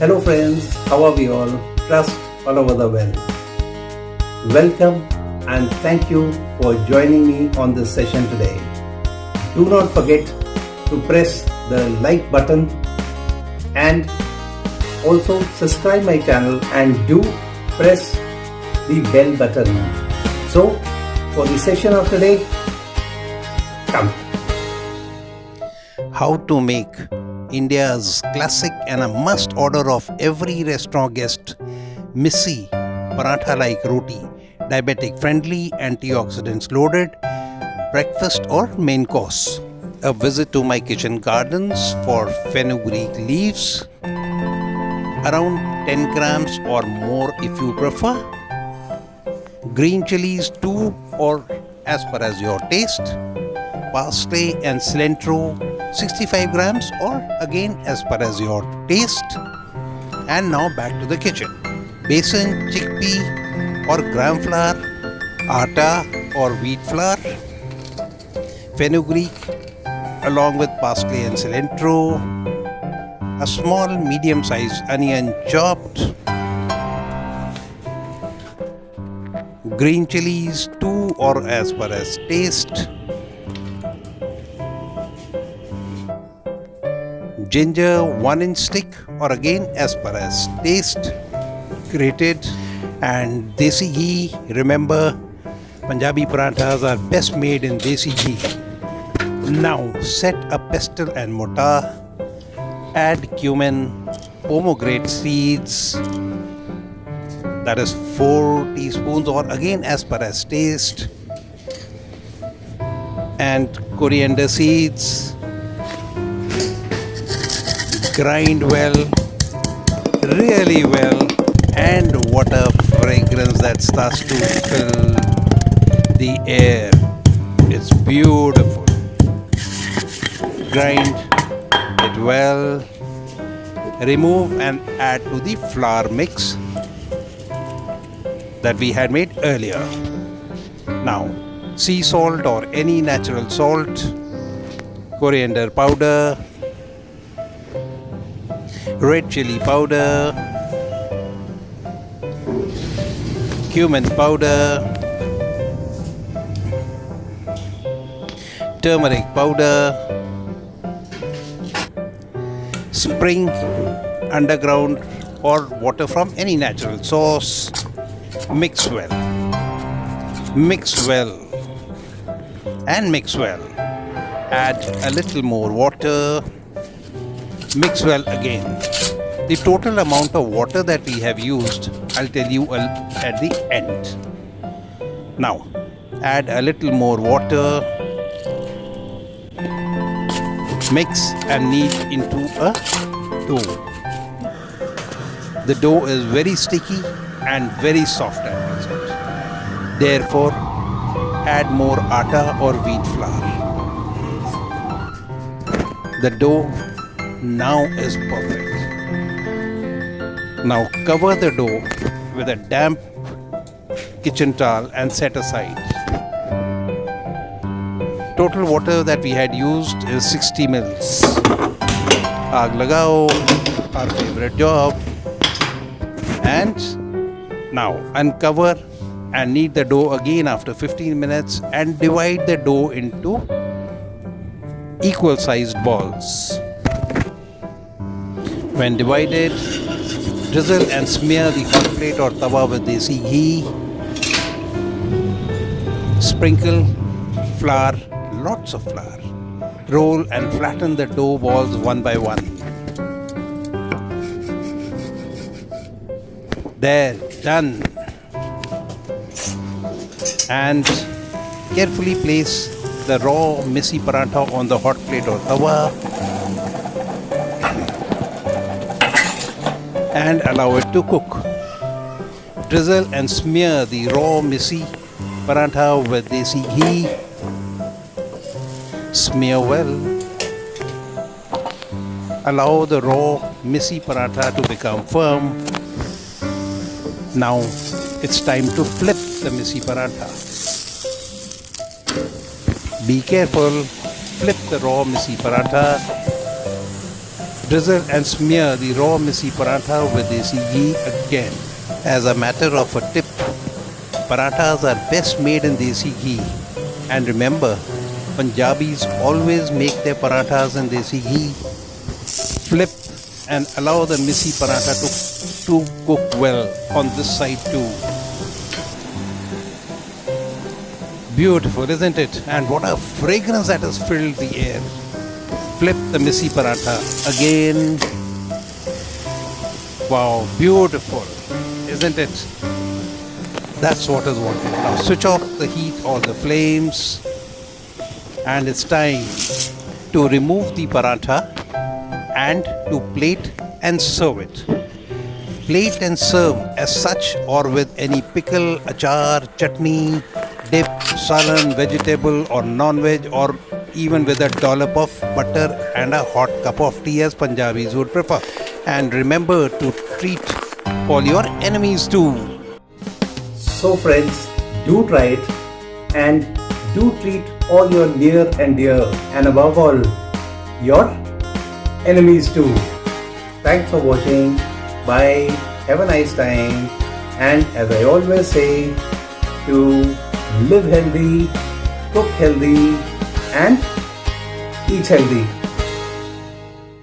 Hello friends, how are we all? Trust all over the world. Welcome and thank you for joining me on this session today. Do not forget to press the like button and also subscribe my channel and do press the bell button. So for the session of today, come. How to make India's classic and a must order of every restaurant guest, Missi Parantha like Roti, diabetic friendly, antioxidants loaded breakfast or main course. A visit to my kitchen gardens for fenugreek leaves, around 10 grams or more if you prefer. Green chilies 2 or as per as your taste. Parsley and cilantro 65 grams or again as per as your taste. And now back to the kitchen. Besan, chickpea or gram flour, atta or wheat flour, fenugreek along with parsley and cilantro, a small medium sized onion chopped, green chilies 2 or as per as taste, ginger 1-inch stick or again as per as taste, grated, and desi ghee. Remember, Punjabi paranthas are best made in desi ghee. Now set a pestle and mortar, add cumin, pomegranate seeds, that is 4 teaspoons or again as per as taste, and coriander seeds. Grind well, really well, and what a fragrance that starts to fill the air. It's beautiful. Grind it well, remove and add to the flour mix that we had made earlier. Now, sea salt or any natural salt, coriander powder, red chili powder, cumin powder, turmeric powder, spring, underground or water from any natural source. Mix well, and mix well. Add a little more water. Mix well again. The total amount of water that we have used, I'll tell you at the end. Now, add a little more water. Mix and knead into a dough. The dough is very sticky and very soft at present. Therefore, add more atta or wheat flour. The dough now is perfect. Now cover the dough with a damp kitchen towel and set aside. Total water that we had used is 60 mils. Aag lagao, our favorite job. And now uncover and knead the dough again after 15 minutes and divide the dough into equal sized balls. When divided, drizzle and smear the hot plate or tawa with desi ghee. Sprinkle flour, lots of flour. Roll and flatten the dough balls one by one. There, done. And carefully place the raw Missi Parantha on the hot plate or tawa and allow it to cook. Drizzle and smear the raw Missi Parantha with desi ghee. Smear well. Allow the raw Missi Parantha to become firm. Now it's time to flip the Missi Parantha. Be careful, flip the raw Missi Parantha. drizzle and smear the raw Missi Parantha with desi ghee again. As a matter of a tip, parathas are best made in desi ghee. And remember, Punjabis always make their parathas in desi ghee. Flip and allow the Missi Parantha to cook well on this side too. Beautiful, isn't it? And what a fragrance that has filled the air. Flip the Missi Parantha again. Wow, beautiful, isn't it? That's what is wanted. Now switch off the heat or the flames, and it's time to remove the paratha and to plate and serve it. Plate and serve as such or with any pickle, achar, chutney, dip, salan, vegetable or non-veg, or even with a dollop of butter and a hot cup of tea as Punjabis would prefer. And remember to treat all your enemies too. So friends, do try it and do treat all your near and dear, and above all, your enemies too. Thanks for watching. Bye. Have a nice time. And as I always say, to live healthy, cook healthy, and eat healthy.